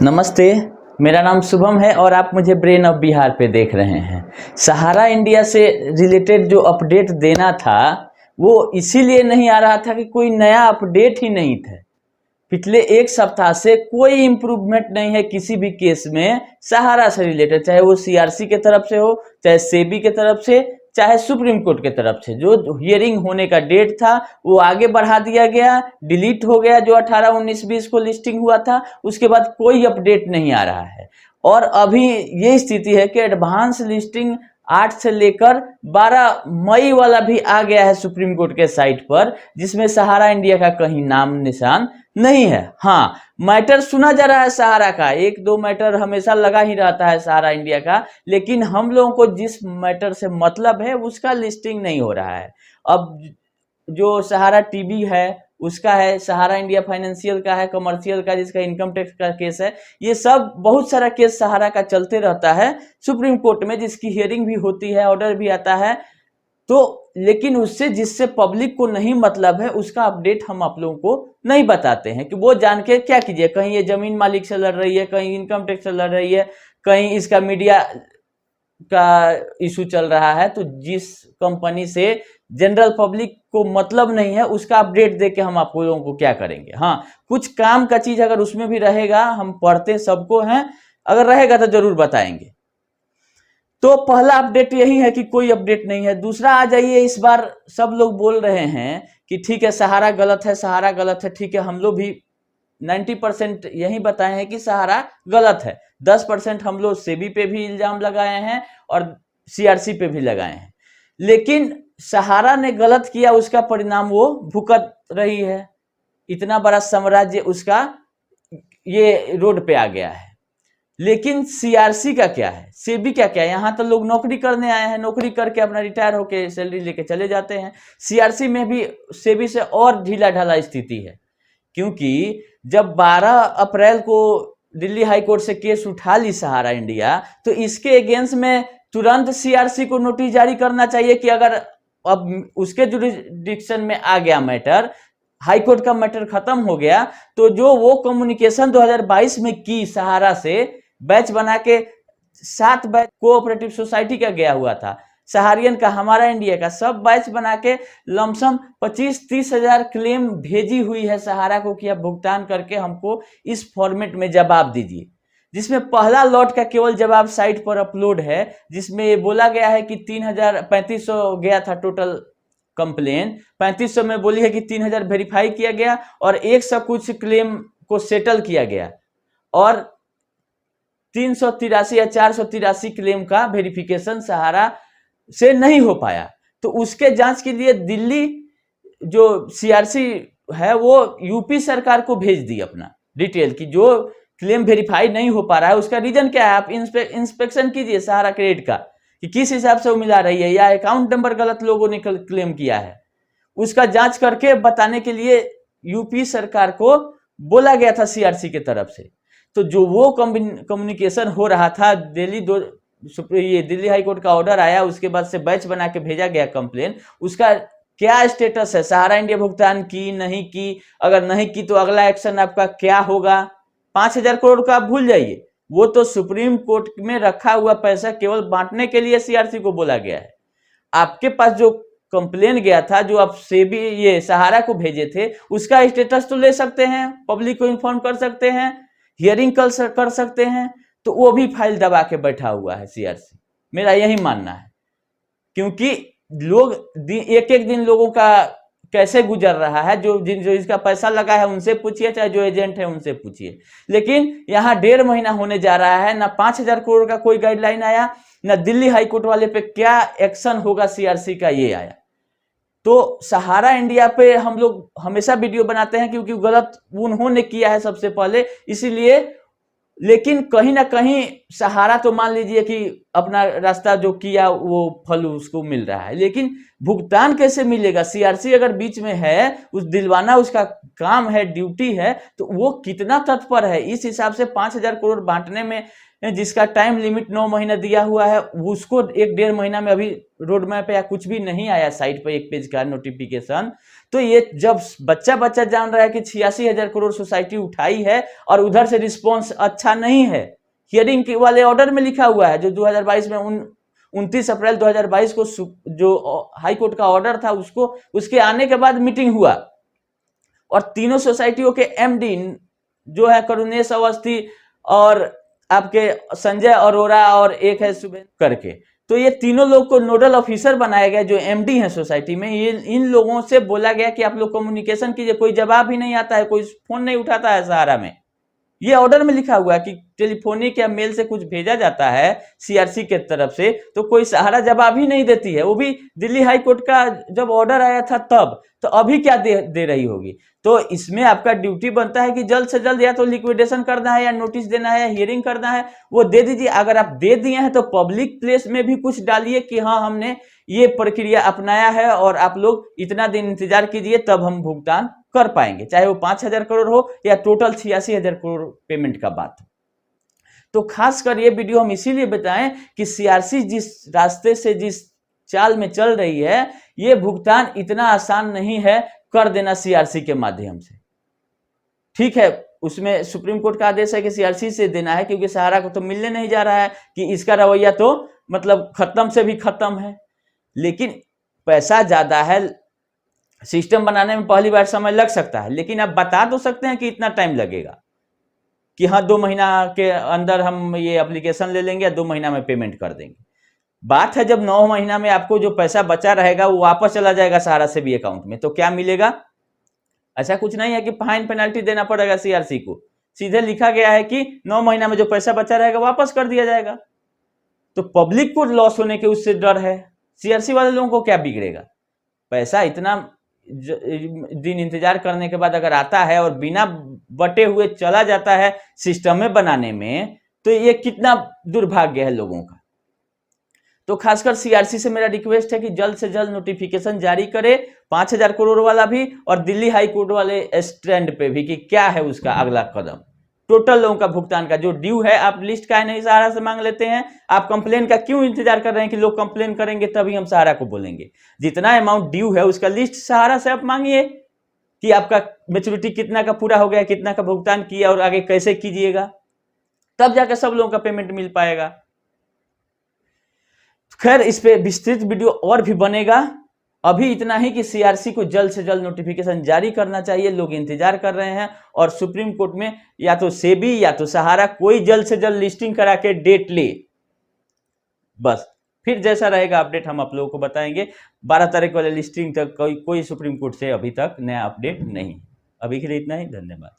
नमस्ते, मेरा नाम शुभम है और आप मुझे ब्रेन ऑफ बिहार पे देख रहे हैं। सहारा इंडिया से रिलेटेड जो अपडेट देना था वो इसीलिए नहीं आ रहा था कि कोई नया अपडेट ही नहीं था। पिछले एक सप्ताह से कोई इम्प्रूवमेंट नहीं है किसी भी केस में सहारा से रिलेटेड, चाहे वो सीआरसी के तरफ से हो, चाहे सेबी के तरफ से, चाहे सुप्रीम कोर्ट के तरफ से। जो हियरिंग होने का डेट था वो आगे बढ़ा दिया गया, डिलीट हो गया। जो 18, 19, 20 को लिस्टिंग हुआ था उसके बाद कोई अपडेट नहीं आ रहा है। और अभी ये स्थिति है कि एडवांस लिस्टिंग 8 से लेकर 12 मई वाला भी आ गया है सुप्रीम कोर्ट के साइट पर, जिसमें सहारा इंडिया का कहीं नाम निशान नहीं है। हाँ, मैटर सुना जा रहा है सहारा का, एक दो मैटर हमेशा लगा ही रहता है सहारा इंडिया का, लेकिन हम लोगों को जिस मैटर से मतलब है उसका लिस्टिंग नहीं हो रहा है। अब जो सहारा टीवी है उसका है, सहारा इंडिया फाइनेंशियल का है, कमर्शियल का जिसका इनकम टैक्स का केस है, ये सब बहुत सारा केस सहारा का चलते रहता है सुप्रीम कोर्ट में, जिसकी हियरिंग भी होती है, ऑर्डर भी आता है। तो लेकिन उससे जिससे पब्लिक को नहीं मतलब है उसका अपडेट हम आप लोगों को नहीं बताते हैं कि वो जान के क्या कीजिए। कहीं ये जमीन मालिक से लड़ रही है, कहीं इनकम टैक्स से लड़ रही है, कहीं इसका मीडिया का इशू चल रहा है। तो जिस कंपनी से जनरल पब्लिक को मतलब नहीं है उसका अपडेट दे के हम आप लोगों को क्या करेंगे। हाँ, कुछ काम का चीज अगर उसमें भी रहेगा, हम पढ़ते सबको हैं, अगर रहेगा तो जरूर बताएंगे। तो पहला अपडेट यही है कि कोई अपडेट नहीं है। दूसरा आ जाइए, इस बार सब लोग बोल रहे हैं कि ठीक है सहारा गलत है, सहारा गलत है। ठीक है, हम लोग भी 90% यही बताए हैं कि सहारा गलत है। 10% हम लोग सेबी पे भी इल्जाम लगाए हैं और सीआरसी पे भी लगाए हैं, लेकिन सहारा ने गलत किया, उसका परिणाम वो भुगत रही है। इतना बड़ा साम्राज्य उसका ये रोड पे आ गया है। लेकिन सीआरसी का क्या है, सेबी का क्या है? यहाँ तो लोग नौकरी करने आए हैं, नौकरी करके अपना रिटायर होके सैलरी लेके चले जाते हैं। सीआरसी में भी सेबी से और ढीला ढाला स्थिति है, क्योंकि जब 12 अप्रैल को दिल्ली हाई कोर्ट से केस उठा ली सहारा इंडिया, तो इसके अगेंस्ट में तुरंत सीआरसी को नोटिस जारी करना चाहिए कि अगर अब उसके जुरिडिक्शन में आ गया मैटर, हाई कोर्ट का मैटर खत्म हो गया, तो जो वो कम्युनिकेशन 2022 में की सहारा से, बैच बना के 7 बैच कोऑपरेटिव सोसाइटी का गया हुआ था, सहारियन का, हमारा इंडिया का, सब बैच बना के लमसम 25-30 हजार क्लेम भेजी हुई है सहारा को कि आप भुगतान करके हमको इस फॉर्मेट में जवाब दीजिए। जिसमें पहला लॉट का केवल जवाब साइट पर अपलोड है, जिसमें ये बोला गया है कि 3500 गया था टोटल कंप्लेन। 3500 में बोली है कि 3000 वेरीफाई किया गया और 100 कुछ क्लेम को सेटल किया गया, और 383 या 483 क्लेम का वेरिफिकेशन सहारा से नहीं हो पाया। तो उसके जांच के लिए दिल्ली जो सीआरसी है वो यूपी सरकार को भेज दी अपना डिटेल की, जो क्लेम वेरीफाई नहीं हो पा रहा है उसका रीजन क्या है। आप इंस्पेक्शन कीजिए सहारा क्रेडिट का कि किस हिसाब से वो मिला रही है, या अकाउंट नंबर गलत लोगों ने क्लेम किया है, उसका जांच करके बताने के लिए यूपी सरकार को बोला गया था सीआरसी के तरफ से। तो जो वो कम्युनिकेशन हो रहा था, दिल्ली हाई कोर्ट का ऑर्डर आया, उसके बाद से बैच बना के भेजा गया कंप्लेन, उसका क्या स्टेटस है? सहारा इंडिया भुगतान की नहीं की? अगर नहीं की तो अगला एक्शन आपका क्या होगा? 5000 करोड़ का आप भूल जाइए, वो तो सुप्रीम कोर्ट में रखा हुआ पैसा केवल बांटने के लिए सीआरसी को बोला गया है। आपके पास जो कंप्लेन गया था, जो आप सेबी ये सहारा को भेजे थे, उसका स्टेटस तो ले सकते हैं, पब्लिक को इन्फॉर्म कर सकते हैं, हियरिंग कर सकते हैं। तो वो भी फाइल दबा के बैठा हुआ है सीआरसी, मेरा यही मानना है। क्योंकि लोग एक एक दिन लोगों का कैसे गुजर रहा है, जो इसका पैसा लगा है उनसे पूछिए, चाहे जो एजेंट है उनसे पूछिए। लेकिन यहाँ 1.5 महीना होने जा रहा है, ना 5000 करोड़ का कोई गाइडलाइन आया, ना दिल्ली हाई कोर्ट वाले पे क्या एक्शन होगा सीआरसी का ये आया। तो सहारा इंडिया पे हम लोग हमेशा वीडियो बनाते हैं क्योंकि गलत उन्होंने किया है सबसे पहले, इसीलिए। लेकिन कहीं ना कहीं सहारा तो मान लीजिए कि अपना रास्ता जो किया वो फल उसको मिल रहा है, लेकिन भुगतान कैसे मिलेगा? सीआरसी अगर बीच में है, उस दिलवाना उसका काम है, ड्यूटी है, तो वो कितना तत्पर है? इस हिसाब से 5000 करोड़ बांटने में जिसका टाइम लिमिट 9 महीना दिया हुआ है, उसको 1-1.5 महीना में अभी रोड मैप या कुछ भी नहीं आया साइट पर एक पेज का नोटिफिकेशन। तो ये जब बच्चा जान रहा है कि 86,000 करोड़ सोसाइटी उठाई है और उधर से रिस्पॉन्स अच्छा नहीं है, हियरिंग वाले ऑर्डर में लिखा हुआ है जो 2022 में 29 अप्रैल 2022 को जो हाई कोर्ट का ऑर्डर था उसके आने के बाद मीटिंग हुआ और तीनों सोसाइटियों के एमडी जो है करुणेश अवस्थी और आपके संजय अरोरा और एक है सुबेन करके, तो ये तीनों लोग को नोडल ऑफिसर बनाया गया जो एमडी हैं सोसाइटी में। ये इन लोगों से बोला गया कि आप लोग कम्युनिकेशन कीजिए, कोई जवाब ही नहीं आता है, कोई फोन नहीं उठाता है सहारा में। ये ऑर्डर में लिखा हुआ है कि टेलीफोनिक या मेल से कुछ भेजा जाता है सीआरसी के तरफ से तो कोई सहारा जवाब ही नहीं देती है, वो भी दिल्ली हाई कोर्ट का जब ऑर्डर आया था तब। तो अभी क्या दे रही होगी? तो इसमें आपका ड्यूटी बनता है कि जल्द से जल्द या तो लिक्विडेशन करना है या नोटिस देना है या हियरिंग करना है, वो दे दीजिए। अगर आप दे दिए हैं तो पब्लिक प्लेस में भी कुछ डालिए कि हाँ हमने ये प्रक्रिया अपनाया है और आप लोग इतना दिन इंतजार कीजिए तब हम भुगतान कर पाएंगे, चाहे वो 5,000 करोड़ हो या टोटल 86,000 करोड़ पेमेंट का बात हो। तो खासकर ये वीडियो हम इसीलिए बताएं कि सीआरसी जिस रास्ते से जिस चाल में चल रही है, ये भुगतान इतना आसान नहीं है कर देना सीआरसी के माध्यम से। ठीक है, उसमें सुप्रीम कोर्ट का आदेश है कि सीआरसी से देना है क्योंकि सहारा को तो मिलने नहीं जा रहा है कि इसका रवैया तो मतलब खत्म से भी खत्म है, लेकिन पैसा ज्यादा है, सिस्टम बनाने में पहली बार समय लग सकता है, लेकिन आप बता तो सकते हैं कि इतना टाइम लगेगा कि हाँ 2 महीना के अंदर हम ये एप्लीकेशन ले लेंगे या 2 महीना में पेमेंट कर देंगे। बात है जब 9 महीना में आपको जो पैसा बचा रहेगा वो वापस चला जाएगा सहारा से भी अकाउंट में, तो क्या मिलेगा? ऐसा कुछ नहीं है कि फाइन पेनल्टी देना पड़ेगा सीआरसी को, सीधे लिखा गया है कि 9 महीना में जो पैसा बचा रहेगा वापस कर दिया जाएगा। तो पब्लिक को लॉस होने के उससे डर है, सीआरसी वाले लोगों को क्या बिगड़ेगा? पैसा इतना दिन इंतजार करने के बाद अगर आता है और बिना बटे हुए चला जाता है सिस्टम में बनाने में, तो ये कितना दुर्भाग्य है लोगों का। तो खासकर सीआरसी से मेरा रिक्वेस्ट है कि जल्द से जल्द नोटिफिकेशन जारी करे 5,000 करोड़ वाला भी और दिल्ली हाई कोर्ट वाले स्टैंड पे भी कि क्या है उसका अगला कदम। टोटल लोगों का भुगतान का जो ड्यू है, आप लिस्ट का नहीं सहारा से मांग लेते हैं, आप कंप्लेन का क्यों इंतजार कर रहे हैं कि लोग कंप्लेन करेंगे तभी हम सहारा को बोलेंगे? जितना अमाउंट ड्यू है उसका लिस्ट सहारा से आप मांगिए कि आपका मैच्योरिटी कितना का पूरा हो गया, कितना का भुगतान किया और आगे कैसे कीजिएगा, तब जाकर सब लोगों का पेमेंट मिल पाएगा। खैर, इस पे विस्तृत वीडियो और भी बनेगा। अभी इतना ही कि सीआरसी को जल्द से जल्द नोटिफिकेशन जारी करना चाहिए, लोग इंतजार कर रहे हैं और सुप्रीम कोर्ट में या तो सेबी या तो सहारा कोई जल्द से जल्द लिस्टिंग करा के डेट ले, बस फिर जैसा रहेगा अपडेट हम आप लोगों को बताएंगे। 12 तारीख वाले लिस्टिंग तक कोई सुप्रीम कोर्ट से अभी तक नया अपडेट नहीं। अभी के लिए इतना ही, धन्यवाद।